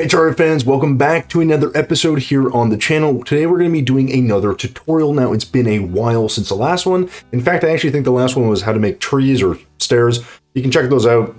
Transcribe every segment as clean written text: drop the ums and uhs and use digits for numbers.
Hey Terraria fans, welcome back to another episode here on the channel. Today we're going to be doing another tutorial. Now it's been a while since the last one. In fact, I actually think the last one was how to make trees or stairs. You can check those out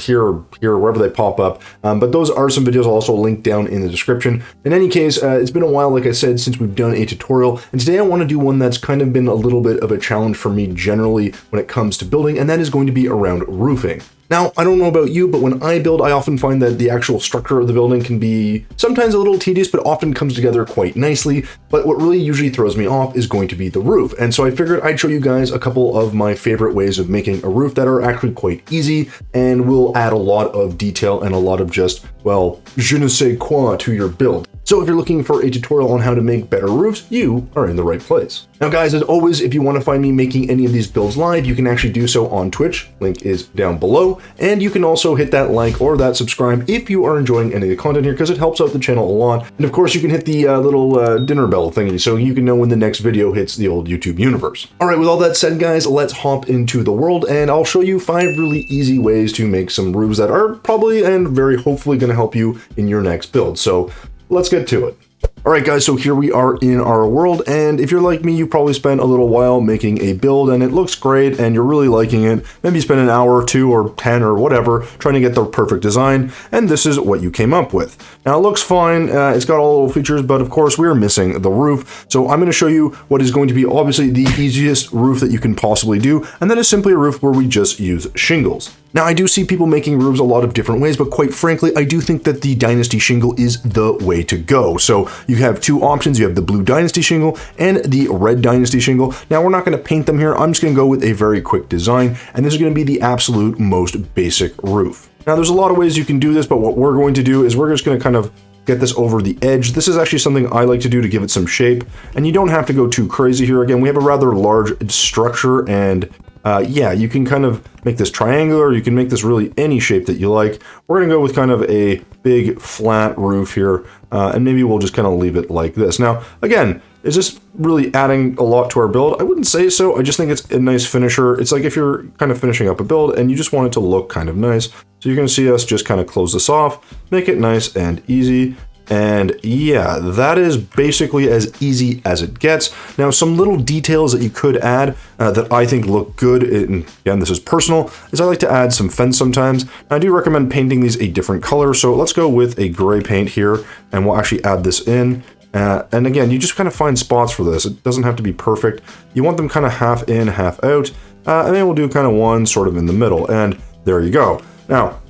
here, wherever they pop up. But those are some videos I'll also link down in the description. In any case, it's been a while, like I said, since we've done a tutorial. And today I want to do one that's kind of been a little bit of a challenge for me generally when it comes to building, and that is going to be around roofing. Now, I don't know about you, but when I build, I often find that the actual structure of the building can be sometimes a little tedious, but often comes together quite nicely. But what really usually throws me off is going to be the roof. And so I figured I'd show you guys a couple of my favorite ways of making a roof that are actually quite easy and will add a lot of detail and a lot of just, well, je ne sais quoi to your build. So if you're looking for a tutorial on how to make better roofs, you are in the right place. Now guys, as always, if you want to find me making any of these builds live, you can actually do so on Twitch. Link is down below. And you can also hit that like or that subscribe if you are enjoying any of the content here, because it helps out the channel a lot. And of course, you can hit the little dinner bell thingy so you can know when the next video hits the old YouTube universe. All right, with all that said, guys, let's hop into the world and I'll show you 5 really easy ways to make some roofs that are probably and very hopefully going to help you in your next build. So let's get to it. All right, guys, so here we are in our world, and if you're like me, you probably spent a little while making a build, and it looks great, and you're really liking it. Maybe you spend an hour or 2 or 10 or whatever trying to get the perfect design, and this is what you came up with. Now, it looks fine. It's got all the little features, but of course, we're missing the roof. So I'm going to show you what is going to be obviously the easiest roof that you can possibly do, and that is simply a roof where we just use shingles. Now, I do see people making roofs a lot of different ways, but quite frankly, I do think that the Dynasty shingle is the way to go. So you have 2 options. You have the blue Dynasty shingle and the red Dynasty shingle. Now, we're not going to paint them here. I'm just going to go with a very quick design, and this is going to be the absolute most basic roof. Now, there's a lot of ways you can do this, but what we're going to do is we're just going to kind of get this over the edge. This is actually something I like to do to give it some shape, and you don't have to go too crazy here. Again, we have a rather large structure, and yeah, you can kind of make this triangular, you can make this really any shape that you like. We're going to go with kind of a big flat roof here, and maybe we'll just kind of leave it like this. Now, again, is this really adding a lot to our build? I wouldn't say so. I just think it's a nice finisher. It's like if you're kind of finishing up a build and you just want it to look kind of nice. So you're going to see us just kind of close this off, make it nice and easy. And yeah, that is basically as easy as it gets. Now, some little details that you could add that I think look good, and again, this is personal, is I like to add some fence sometimes. Now, I do recommend painting these a different color. So let's go with a gray paint here, and we'll actually add this in. And again, you just kind of find spots for this. It doesn't have to be perfect. You want them kind of half in, half out. And then we'll do kind of one sort of in the middle. And there you go. Now,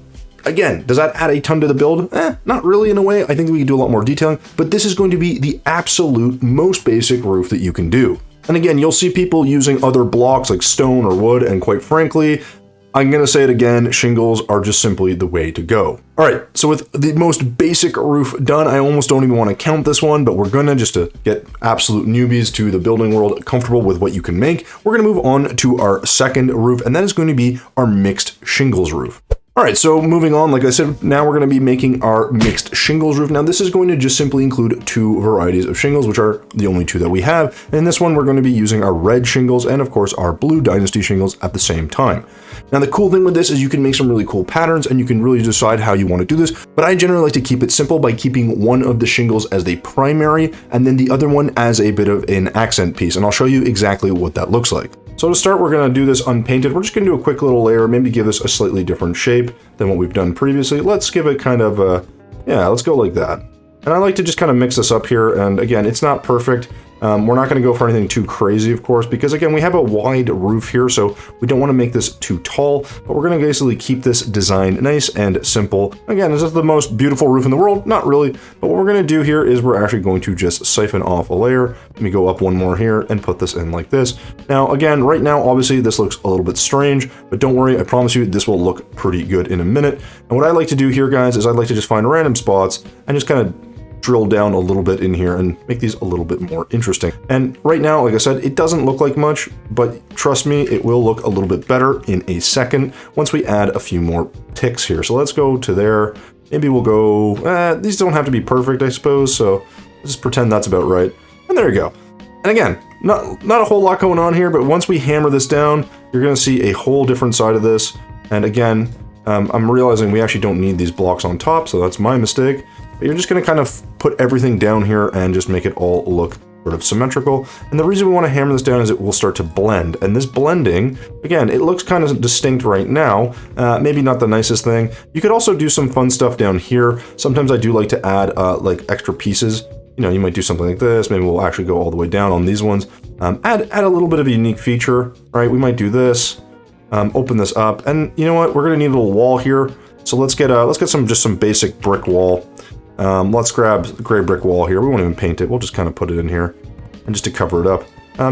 again, does that add a ton to the build? Not really in a way. I think we can do a lot more detailing, but this is going to be the absolute most basic roof that you can do. And again, you'll see people using other blocks like stone or wood, and quite frankly, I'm going to say it again, shingles are just simply the way to go. All right, so with the most basic roof done, I almost don't even want to count this one, but we're going to, just to get absolute newbies to the building world comfortable with what you can make, we're going to move on to our second roof, and that is going to be our mixed shingles roof. All right, so moving on, like I said, now we're going to be making our mixed shingles roof. Now, this is going to just simply include 2 varieties of shingles, which are the only 2 that we have. And in this one, we're going to be using our red shingles and, of course, our blue Dynasty shingles at the same time. Now, the cool thing with this is you can make some really cool patterns, and you can really decide how you want to do this. But I generally like to keep it simple by keeping one of the shingles as the primary, and then the other one as a bit of an accent piece. And I'll show you exactly what that looks like. So to start, we're going to do this unpainted. We're just going to do a quick little layer, maybe give this a slightly different shape than what we've done previously. Let's give it kind of a, yeah, let's go like that. And I like to just kind of mix this up here. And again, it's not perfect. We're not going to go for anything too crazy, of course, because again, we have a wide roof here, so we don't want to make this too tall, but we're going to basically keep this design nice and simple. Again, is this the most beautiful roof in the world? Not really, but what we're going to do here is we're actually going to just siphon off a layer. Let me go up one more here and put this in like this. Now, again, right now, obviously, this looks a little bit strange, but don't worry, I promise you, this will look pretty good in a minute. And what I like to do here, guys, is I'd like to just find random spots and just kind of drill down a little bit in here and make these a little bit more interesting. And right now, like I said, it doesn't look like much, but trust me, it will look a little bit better in a second once we add a few more ticks here. So let's go to there. Maybe we'll go, these don't have to be perfect, I suppose, so let's just pretend that's about right. And there you go. And again, not a whole lot going on here, but once we hammer this down, you're gonna see a whole different side of this. And again, I'm realizing we actually don't need these blocks on top, so that's my mistake. But you're just going to kind of put everything down here and just make it all look sort of symmetrical. And the reason we want to hammer this down is it will start to blend. And this blending, again, it looks kind of distinct right now. Maybe not the nicest thing. You could also do some fun stuff down here. Sometimes I do like to add like extra pieces. You know, you might do something like this. Maybe we'll actually go all the way down on these ones. Add a little bit of a unique feature, right? We might do this. Open this up, and you know what? We're gonna need a little wall here. So let's get some basic brick wall. Let's grab the gray brick wall here. We won't even paint it. We'll just kind of put it in here, and just to cover it up.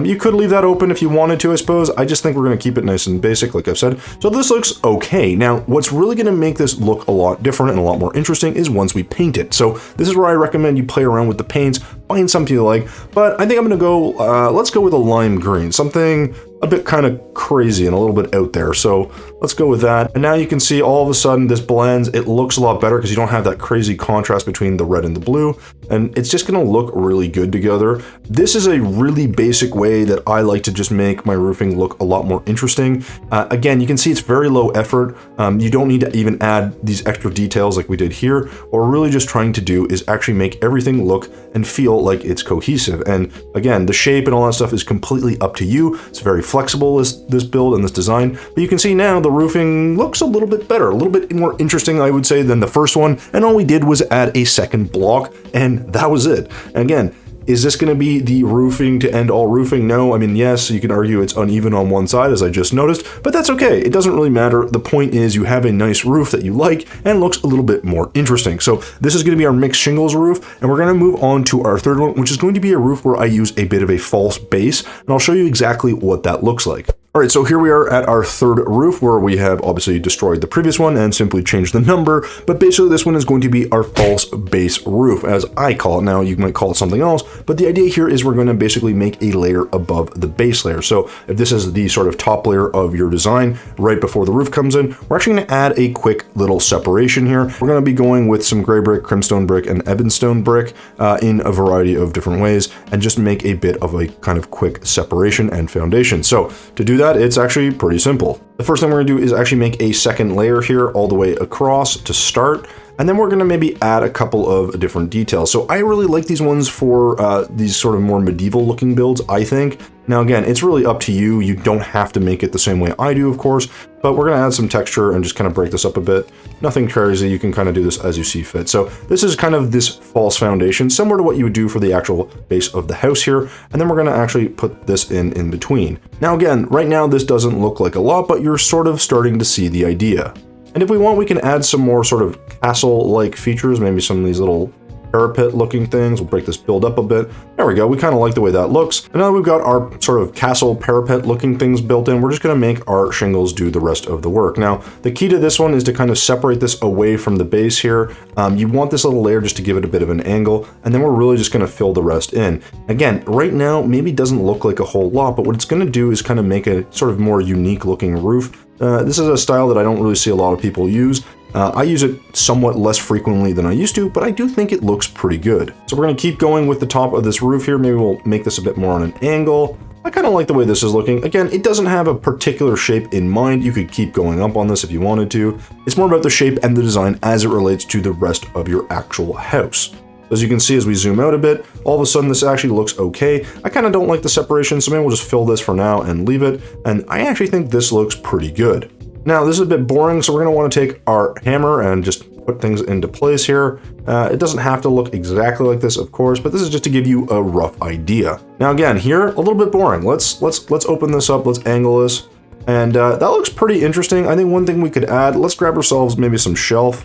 You could leave that open if you wanted to, I suppose. I just think we're going to keep it nice and basic, like I've said. So this looks okay. Now, what's really going to make this look a lot different and a lot more interesting is once we paint it. So this is where I recommend you play around with the paints, find something you like. But I think I'm going to go, let's go with a lime green, something a bit kind of crazy and a little bit out there. So let's go with that. And now you can see all of a sudden this blends. It looks a lot better because you don't have that crazy contrast between the red and the blue. And it's just going to look really good together. This is a really basic way that I like to just make my roofing look a lot more interesting. Again, you can see it's very low effort. You don't need to even add these extra details like we did here. What we're really just trying to do is actually make everything look and feel like it's cohesive. And again, the shape and all that stuff is completely up to you. It's very flexible, this build and this design. But you can see now the roofing looks a little bit better, a little bit more interesting, I would say, than the first one. And all we did was add a second block, and that was it. And again, is this going to be the roofing to end all roofing? No, I mean, yes, you can argue it's uneven on one side, as I just noticed, but that's okay. It doesn't really matter. The point is you have a nice roof that you like and looks a little bit more interesting. So this is going to be our mixed shingles roof, and we're going to move on to our third one, which is going to be a roof where I use a bit of a false base, and I'll show you exactly what that looks like. All right, so here we are at our third roof where we have obviously destroyed the previous one and simply changed the number, but basically this one is going to be our false base roof, as I call it. Now, you might call it something else, but the idea here is we're going to basically make a layer above the base layer. So if this is the sort of top layer of your design right before the roof comes in, we're actually going to add a quick little separation here. We're going to be going with some gray brick, crimstone brick, and ebonstone brick in a variety of different ways, and just make a bit of a kind of quick separation and foundation. So to do that, it's actually pretty simple. The first thing we're gonna do is actually make a second layer here all the way across to start, and then we're gonna maybe add a couple of different details. So I really like these ones for these sort of more medieval looking builds, I think. Now again, it's really up to you. You don't have to make it the same way I do, of course, but we're gonna add some texture and just kind of break this up a bit. Nothing crazy, you can kind of do this as you see fit. So this is kind of this false foundation, similar to what you would do for the actual base of the house here. And then we're gonna actually put this in between. Now again, right now this doesn't look like a lot, but you're sort of starting to see the idea. And if we want, we can add some more sort of castle-like features, maybe some of these little parapet looking things. We'll break this build up a bit. There we go. We kind of like the way that looks. And now that we've got our sort of castle parapet looking things built in, we're just going to make our shingles do the rest of the work. Now, the key to this one is to kind of separate this away from the base here. You want this little layer just to give it a bit of an angle, and then we're really just going to fill the rest in. Again, right now, maybe doesn't look like a whole lot, but what it's going to do is kind of make a sort of more unique looking roof. This is a style that I don't really see a lot of people use. I use it somewhat less frequently than I used to, but I do think it looks pretty good. So we're going to keep going with the top of this roof here. Maybe we'll make this a bit more on an angle. I kind of like the way this is looking. Again, it doesn't have a particular shape in mind. You could keep going up on this if you wanted to. It's more about the shape and the design as it relates to the rest of your actual house. As you can see, as we zoom out a bit, all of a sudden this actually looks okay. I kind of don't like the separation, so maybe we'll just fill this for now and leave it. And I actually think this looks pretty good. Now, this is a bit boring, so we're going to want to take our hammer and just put things into place here. It doesn't have to look exactly like this, of course, but this is just to give you a rough idea. Now, again, here, a little bit boring. Let's open this up. Let's angle this. And that looks pretty interesting. I think one thing we could add, let's grab ourselves maybe some shelf.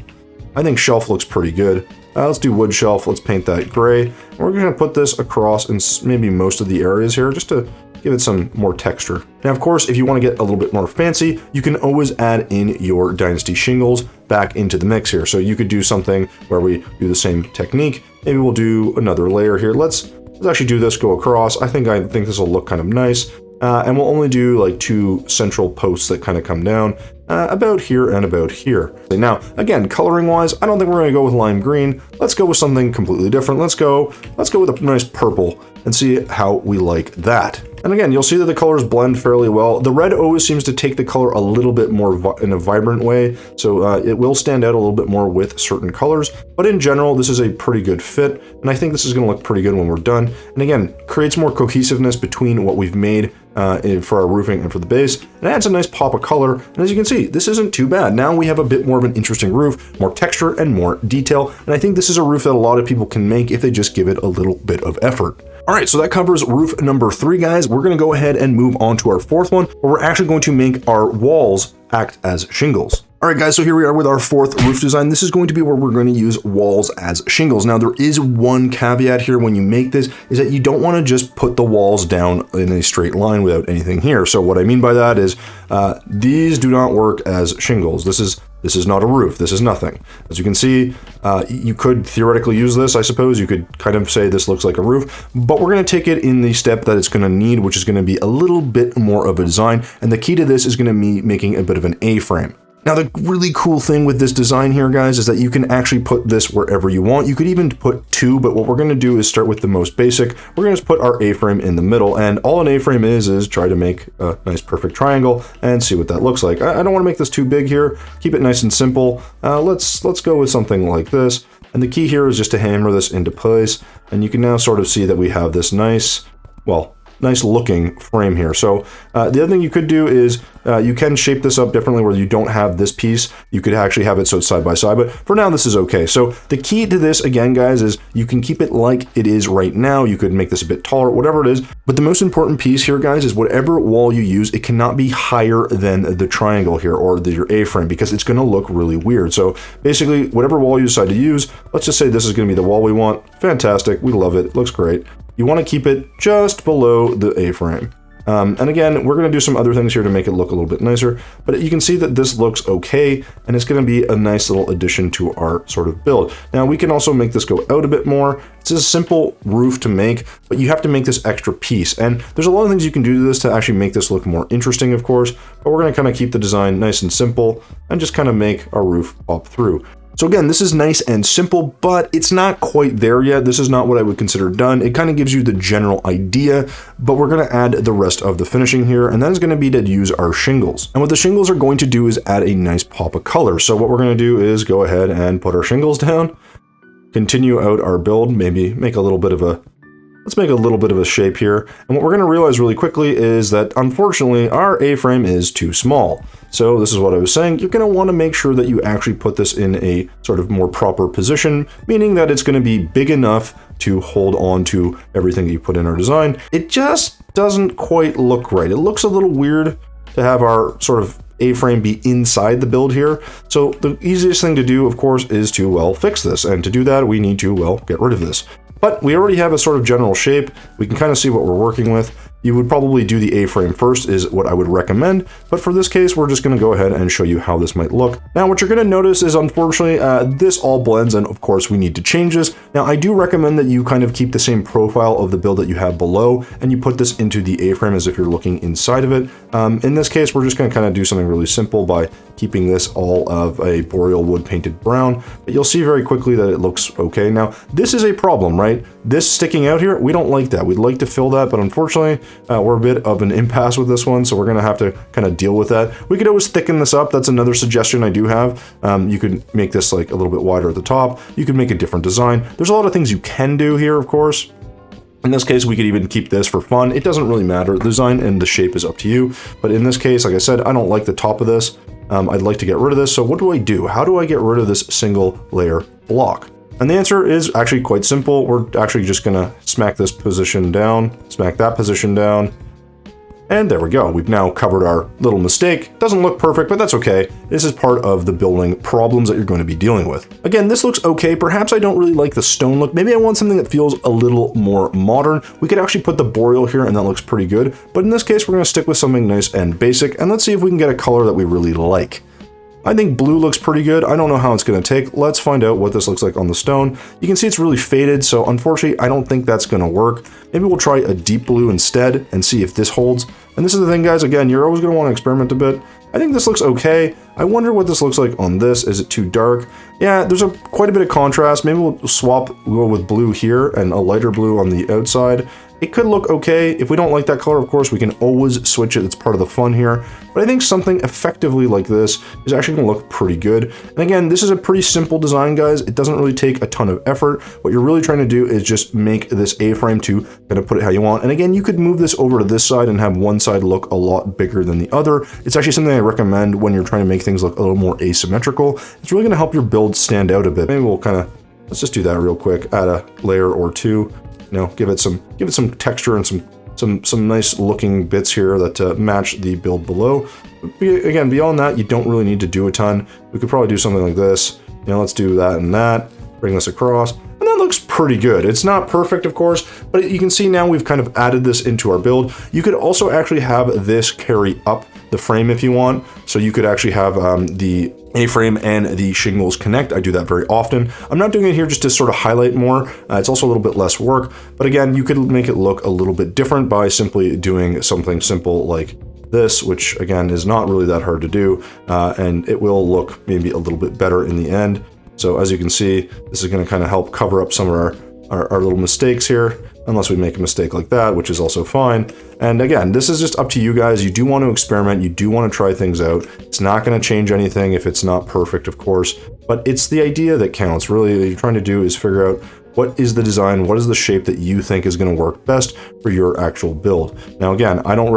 I think shelf looks pretty good. Let's do wood shelf. Let's paint that gray. And we're going to put this across in maybe most of the areas here just to give it some more texture. Now, of course, if you want to get a little bit more fancy, you can always add in your Dynasty shingles back into the mix here. So you could do something where we do the same technique. Maybe we'll do another layer here. Let's actually do this, go across. I think this will look kind of nice. And we'll only do like 2 central posts that kind of come down. about here and about here. Now, again, coloring wise, I don't think we're going to go with lime green. Let's go with something completely different. Let's go with a nice purple and see how we like that. And again, you'll see that the colors blend fairly well. The red always seems to take the color a little bit more in a vibrant way, so it will stand out a little bit more with certain colors. But in general, this is a pretty good fit, and I think this is going to look pretty good when we're done. And again, creates more cohesiveness between what we've made for our roofing and for the base. It adds a nice pop of color, and as you can see, this isn't too bad. Now we have a bit more of an interesting roof, more texture and more detail, and I think this is a roof that a lot of people can make if they just give it a little bit of effort. All right, so that covers roof number 3, guys. We're gonna go ahead and move on to our 4th one, where we're actually going to make our walls act as shingles. All right, guys, so here we are with our 4th roof design. This is going to be where we're going to use walls as shingles. Now, there is one caveat here when you make this, is that you don't want to just put the walls down in a straight line without anything here. So what I mean by that is these do not work as shingles. This is not a roof. This is nothing. As you can see, you could theoretically use this, I suppose. You could kind of say this looks like a roof, but we're going to take it in the step that it's going to need, which is going to be a little bit more of a design. And the key to this is going to be making a bit of an A-frame. Now, the really cool thing with this design here, guys, is that you can actually put this wherever you want. You could even put 2, but what we're going to do is start with the most basic. We're going to just put our A-frame in the middle, and all an A-frame is try to make a nice perfect triangle and see what that looks like. I don't want to make this too big here. Keep it nice and simple. Let's go with something like this. And the key here is just to hammer this into place, and you can now sort of see that we have this nice looking frame here. So the other thing you could do is you can shape this up differently where you don't have this piece. You could actually have it so it's side by side, but for now this is okay. So the key to this, again, guys, is you can keep it like it is right now. You could make this a bit taller, whatever it is. But the most important piece here, guys, is whatever wall you use, it cannot be higher than the triangle here or your A-frame, because it's going to look really weird. So basically, whatever wall you decide to use, let's just say this is going to be the wall we want. Fantastic. We love it. It looks great. You want to keep it just below the A-frame. And again, we're going to do some other things here to make it look a little bit nicer, but you can see that this looks okay, and it's going to be a nice little addition to our sort of build. Now, we can also make this go out a bit more. It's a simple roof to make, but you have to make this extra piece, and there's a lot of things you can do to this to actually make this look more interesting, of course, but we're going to kind of keep the design nice and simple and just kind of make our roof pop through. So again, this is nice and simple, but it's not quite there yet. This is not what I would consider done. It kind of gives you the general idea, but we're going to add the rest of the finishing here, and that is going to be to use our shingles. And what the shingles are going to do is add a nice pop of color. So what we're going to do is go ahead and put our shingles down, continue out our build, maybe make a little bit of a let's make a little bit of a shape here. And what we're going to realize really quickly is that, unfortunately, our A-frame is too small. So this is what I was saying. You're going to want to make sure that you actually put this in a sort of more proper position, meaning that it's going to be big enough to hold on to everything that you put in our design. It just doesn't quite look right. It looks a little weird to have our sort of A-frame be inside the build here. So the easiest thing to do, of course, is to, well, fix this. And to do that, we need to, well, get rid of this. But we already have a sort of general shape. We can kind of see what we're working with. You would probably do the A-frame first is what I would recommend, but for this case, we're just going to go ahead and show you how this might look. Now, what you're going to notice is, unfortunately, this all blends, and of course, we need to change this. Now, I do recommend that you kind of keep the same profile of the build that you have below, and you put this into the A-frame as if you're looking inside of it. In this case, we're just going to kind of do something really simple by keeping this all of a boreal wood painted brown, but you'll see very quickly that it looks okay. Now, this is a problem, right? This sticking out here, we don't like that. We'd like to fill that, but unfortunately, we're a bit of an impasse with this one, so we're going to have to kind of deal with that. We could always thicken this up. That's another suggestion I do have. You could make this like a little bit wider at the top. You could make a different design. There's a lot of things you can do here, of course. In this case, we could even keep this for fun. It doesn't really matter. The design and the shape is up to you. But in this case, like I said, I don't like the top of this. I'd like to get rid of this. So what do I do? How do I get rid of this single layer block? And the answer is actually quite simple. We're actually just gonna smack this position down, smack that position down, and there we go. We've now covered our little mistake. Doesn't look perfect, but that's okay. This is part of the building problems that you're going to be dealing with. Again, this looks okay. Perhaps I don't really like the stone look. Maybe I want something that feels a little more modern. We could actually put the boreal here, and that looks pretty good. But in this case, we're gonna stick with something nice and basic, and let's see if we can get a color that we really like. I think blue looks pretty good. I don't know how it's going to take. Let's find out what this looks like on the stone. You can see it's really faded, so unfortunately, I don't think that's going to work. Maybe we'll try a deep blue instead and see if this holds. And this is the thing, guys. Again, you're always going to want to experiment a bit. I think this looks okay. I wonder what this looks like on this. Is it too dark? Yeah, there's quite a bit of contrast. Maybe we'll go with blue here and a lighter blue on the outside. It could look okay. If we don't like that color, of course, we can always switch it. It's part of the fun here. But I think something effectively like this is actually going to look pretty good. And again, this is a pretty simple design, guys. It doesn't really take a ton of effort. What you're really trying to do is just make this A-frame to kind of put it how you want. And again, you could move this over to this side and have one side look a lot bigger than the other. It's actually something I recommend when you're trying to make things look a little more asymmetrical. It's really going to help your build stand out a bit. Maybe we'll let's just do that real quick. Add a layer or two. You know, give it some texture and some nice looking bits here that match the build below. Again, beyond that, you don't really need to do a ton. We could probably do something like this. You know, let's do that and that. Bring this across. And that looks pretty good. It's not perfect, of course, but you can see now we've kind of added this into our build. You could also actually have this carry up the frame if you want. So you could actually have the A-frame and the shingles connect. I do that very often. I'm not doing it here just to sort of highlight more. It's also a little bit less work, but again, you could make it look a little bit different by simply doing something simple like this, which again is not really that hard to do, and it will look maybe a little bit better in the end. So as you can see, this is going to kind of help cover up some of our little mistakes here, unless we make a mistake like that, which is also fine. And again, this is just up to you guys. You do want to experiment. You do want to try things out. It's not going to change anything if it's not perfect, of course, but it's the idea that counts. Really, what you're trying to do is figure out what is the design, what is the shape that you think is going to work best for your actual build. Now, again, I don't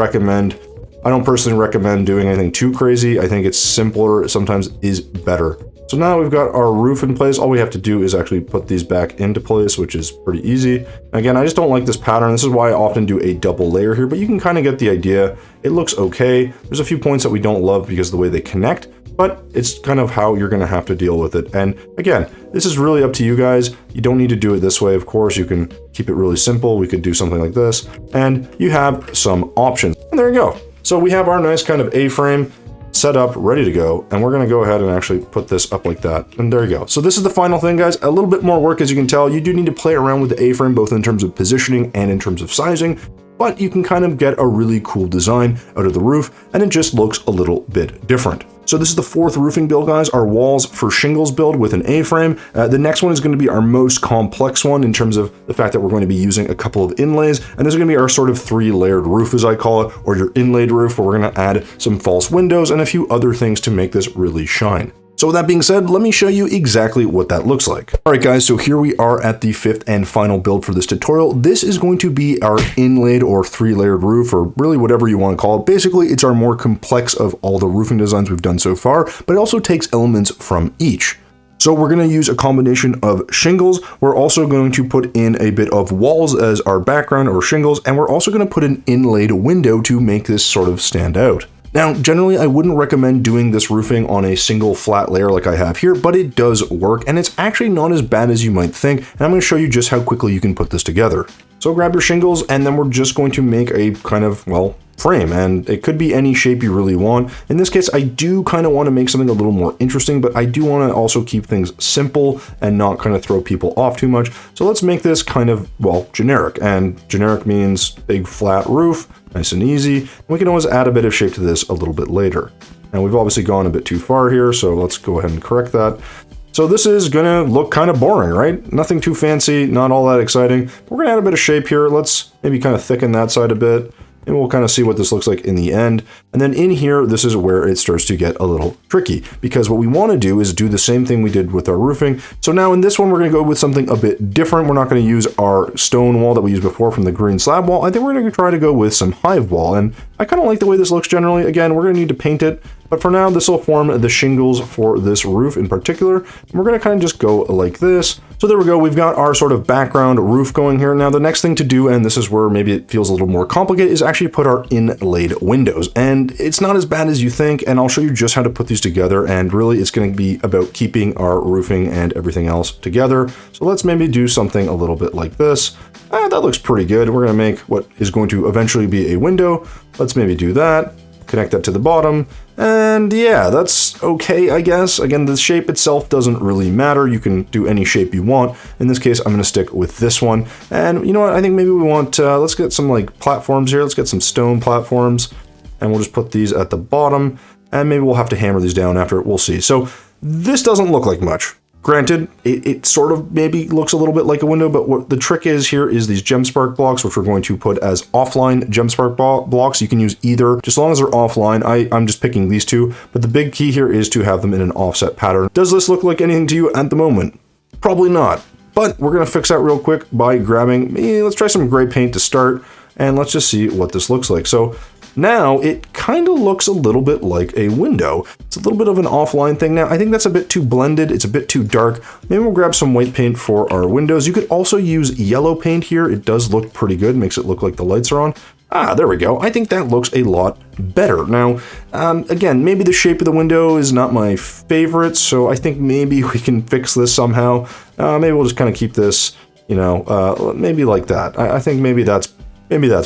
personally recommend doing anything too crazy. I think it's simpler sometimes is better. So now we've got our roof in place. All we have to do is actually put these back into place, which is pretty easy. Again, I just don't like this pattern. This is why I often do a double layer here, but you can kind of get the idea. It looks okay. There's a few points that we don't love because of the way they connect, but it's kind of how you're going to have to deal with it. And again, this is really up to you guys. You don't need to do it this way. Of course, you can keep it really simple. We could do something like this, and you have some options. And there you go. So we have our nice kind of A-frame set up, ready to go, and we're going to go ahead and actually put this up like that, and there you go. So this is the final thing, guys. A little bit more work, as you can tell. You do need to play around with the A-frame, both in terms of positioning and in terms of sizing, but you can kind of get a really cool design out of the roof, and it just looks a little bit different. So this is the fourth roofing build, guys, our walls for shingles build with an A-frame. The next one is going to be our most complex one in terms of the fact that we're going to be using a couple of inlays, and this is going to be our sort of 3-layered roof, as I call it, or your inlaid roof, where we're going to add some false windows and a few other things to make this really shine. So with that being said, let me show you exactly what that looks like. All right, guys, so here we are at the fifth and final build for this tutorial. This is going to be our inlaid or 3-layered roof, or really whatever you want to call it. Basically, it's our more complex of all the roofing designs we've done so far, but it also takes elements from each. So we're going to use a combination of shingles. We're also going to put in a bit of walls as our background or shingles, and we're also going to put an inlaid window to make this sort of stand out. Now, generally, I wouldn't recommend doing this roofing on a single flat layer like I have here, but it does work, and it's actually not as bad as you might think, and I'm going to show you just how quickly you can put this together. So grab your shingles, and then we're just going to make a kind of, well, frame, and it could be any shape you really want. In this case, I do kind of want to make something a little more interesting, but I do want to also keep things simple and not kind of throw people off too much. So let's make this kind of, well, generic, and generic means big flat roof, nice and easy. And we can always add a bit of shape to this a little bit later. And we've obviously gone a bit too far here, so let's go ahead and correct that. So this is gonna look kind of boring, right? Nothing too fancy, not all that exciting. But we're gonna add a bit of shape here. Let's maybe kind of thicken that side a bit, and we'll kind of see what this looks like in the end. And then in here, this is where it starts to get a little tricky, because what we want to do is do the same thing we did with our roofing. So now in this one, we're going to go with something a bit different. We're not going to use our stone wall that we used before from the green slab wall. I think we're going to try to go with some hive wall, and I kind of like the way this looks generally. Again, we're going to need to paint it, but for now, this will form the shingles for this roof in particular. And we're going to kind of just go like this. So there we go. We've got our sort of background roof going here. Now, the next thing to do, and this is where maybe it feels a little more complicated, is actually put our inlaid windows. And it's not as bad as you think, and I'll show you just how to put these together. And really, it's going to be about keeping our roofing and everything else together. So let's maybe do something a little bit like this. That looks pretty good. We're going to make what is going to eventually be a window. Let's maybe do that. Connect that to the bottom, and yeah, that's okay, I guess. Again, the shape itself doesn't really matter. You can do any shape you want. In this case, I'm going to stick with this one. And you know what? I think maybe we want, let's get some like platforms here. Let's get some stone platforms, and we'll just put these at the bottom. and maybe we'll have to hammer these down after, we'll see. So this doesn't look like much. Granted, it sort of maybe looks a little bit like a window, but what the trick is here is these GemSpark blocks, which we're going to put as offline GemSpark blocks. You can use either, just as long as they're offline. I'm just picking these two, but the big key here is to have them in an offset pattern. Does this look like anything to you at the moment? Probably not, but we're going to fix that real quick by grabbing, let's try some gray paint to start, and let's just see what this looks like. So now it kind of looks a little bit like a window. It's a little bit of an offline thing now. I think that's a bit too blended. It's a bit too dark. Maybe we'll grab some white paint for our windows. You could also use yellow paint here. It does look pretty good. Makes it look like the lights are on. Ah, there we go. I think that looks a lot better. Now, again, maybe the shape of the window is not my favorite, so I think maybe we can fix this somehow. Maybe we'll just kind of keep this, maybe like that. I think maybe that's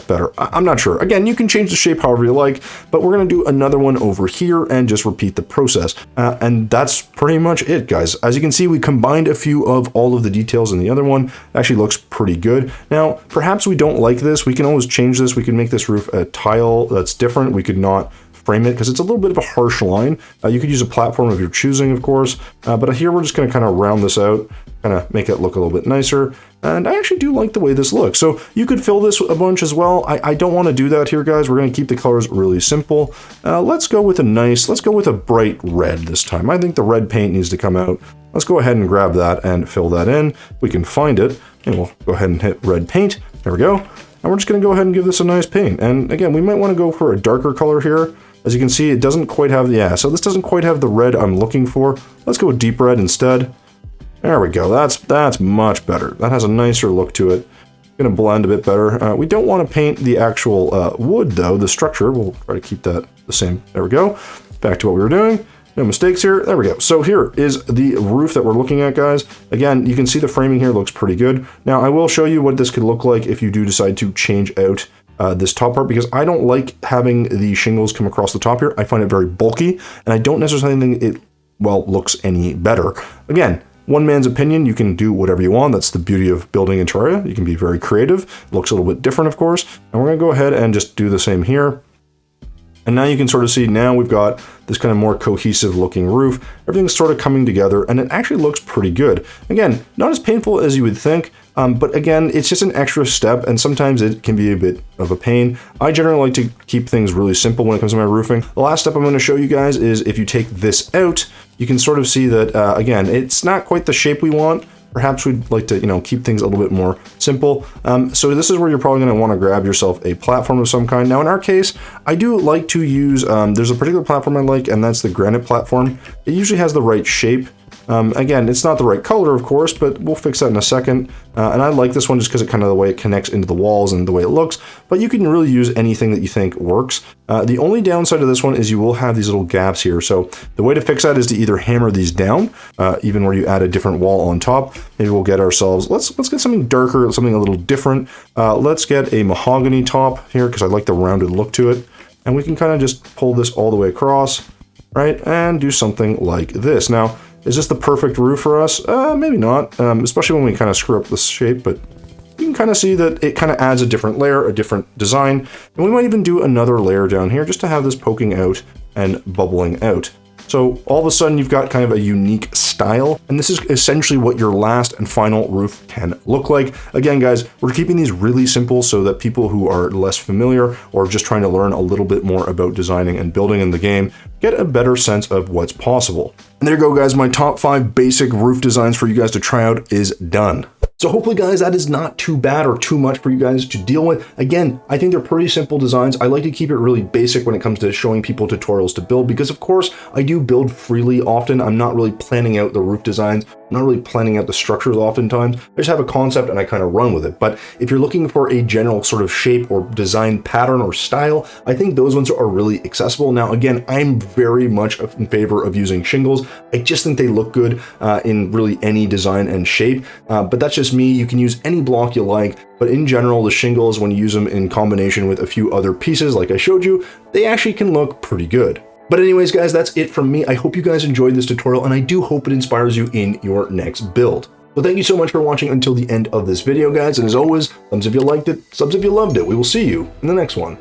better. I'm not sure. Again, you can change the shape however you like, but we're going to do another one over here and just repeat the process. And that's pretty much it, guys. As you can see, we combined a few of all of the details in the other one. It actually looks pretty good. Now, perhaps we don't like this. We can always change this. We can make this roof a tile that's different. We could not frame it because it's a little bit of a harsh line. You could use a platform of your choosing, of course, but here we're just going to kind of round this out, kind of make it look a little bit nicer. And I actually do like the way this looks. So you could fill this a bunch as well. I don't want to do that here, guys. We're going to keep the colors really simple. Let's go with a bright red this time. I think the red paint needs to come out. Let's go ahead and grab that and fill that in. We can find it, and we'll go ahead and hit red paint. There we go. And we're just going to go ahead and give this a nice paint. And again, we might want to go for a darker color here. As you can see, it doesn't quite have so this doesn't quite have the red I'm looking for. Let's go with deep red instead. There we go. That's much better. That has a nicer look to it. Going to blend a bit better. We don't want to paint the actual wood, though, the structure. We'll try to keep that the same. There we go. Back to what we were doing. No mistakes here. There we go. So here is the roof that we're looking at, guys. Again, you can see the framing here looks pretty good. Now, I will show you what this could look like if you do decide to change out this top part, because I don't like having the shingles come across the top here. I find it very bulky, and I don't necessarily think it, looks any better. Again, one man's opinion. You can do whatever you want. That's the beauty of building in Terraria. You can be very creative. It looks a little bit different, of course. And we're going to go ahead and just do the same here. And now you can sort of see, now we've got this kind of more cohesive looking roof. Everything's sort of coming together, and it actually looks pretty good. Again, not as painful as you would think, but again, it's just an extra step, and sometimes it can be a bit of a pain. I generally like to keep things really simple when it comes to my roofing. The last step I'm going to show you guys is if you take this out, you can sort of see that, again, it's not quite the shape we want. Perhaps we'd like to, keep things a little bit more simple. So this is where you're probably going to want to grab yourself a platform of some kind. Now, in our case, I do like to use, there's a particular platform I like, and that's the granite platform. It usually has the right shape. Again, it's not the right color, of course, but we'll fix that in a second. And I like this one just because it kind of the way it connects into the walls and the way it looks, but you can really use anything that you think works. The only downside of this one is you will have these little gaps here. So the way to fix that is to either hammer these down, even where you add a different wall on top. Maybe we'll get ourselves, let's get something darker, something a little different. Let's get a mahogany top here because I like the rounded look to it. And we can kind of just pull this all the way across, right? And do something like this. Now, is this the perfect roof for us? Maybe not, especially when we kind of screw up the shape, but you can kind of see that it kind of adds a different layer, a different design. And we might even do another layer down here just to have this poking out and bubbling out. So all of a sudden you've got kind of a unique style, and this is essentially what your last and final roof can look like. Again, guys, we're keeping these really simple so that people who are less familiar or just trying to learn a little bit more about designing and building in the game get a better sense of what's possible. And there you go, guys. My top 5 basic roof designs for you guys to try out is done. So hopefully, guys, that is not too bad or too much for you guys to deal with. Again, I think they're pretty simple designs. I like to keep it really basic when it comes to showing people tutorials to build because, of course, I do build freely often. I'm not really planning out the roof designs. I'm not really planning out the structures oftentimes. I just have a concept and I kind of run with it. But if you're looking for a general sort of shape or design pattern or style, I think those ones are really accessible. Now, again, I'm very much in favor of using shingles. I just think they look good in really any design and shape, but that's just me. You can use any block you like, but in general, the shingles, when you use them in combination with a few other pieces like I showed you, they actually can look pretty good. But anyways, guys, that's it from me. I hope you guys enjoyed this tutorial, and I do hope it inspires you in your next build. So thank you so much for watching until the end of this video, guys, and as always, thumbs if you liked it, subs if you loved it. We will see you in the next one.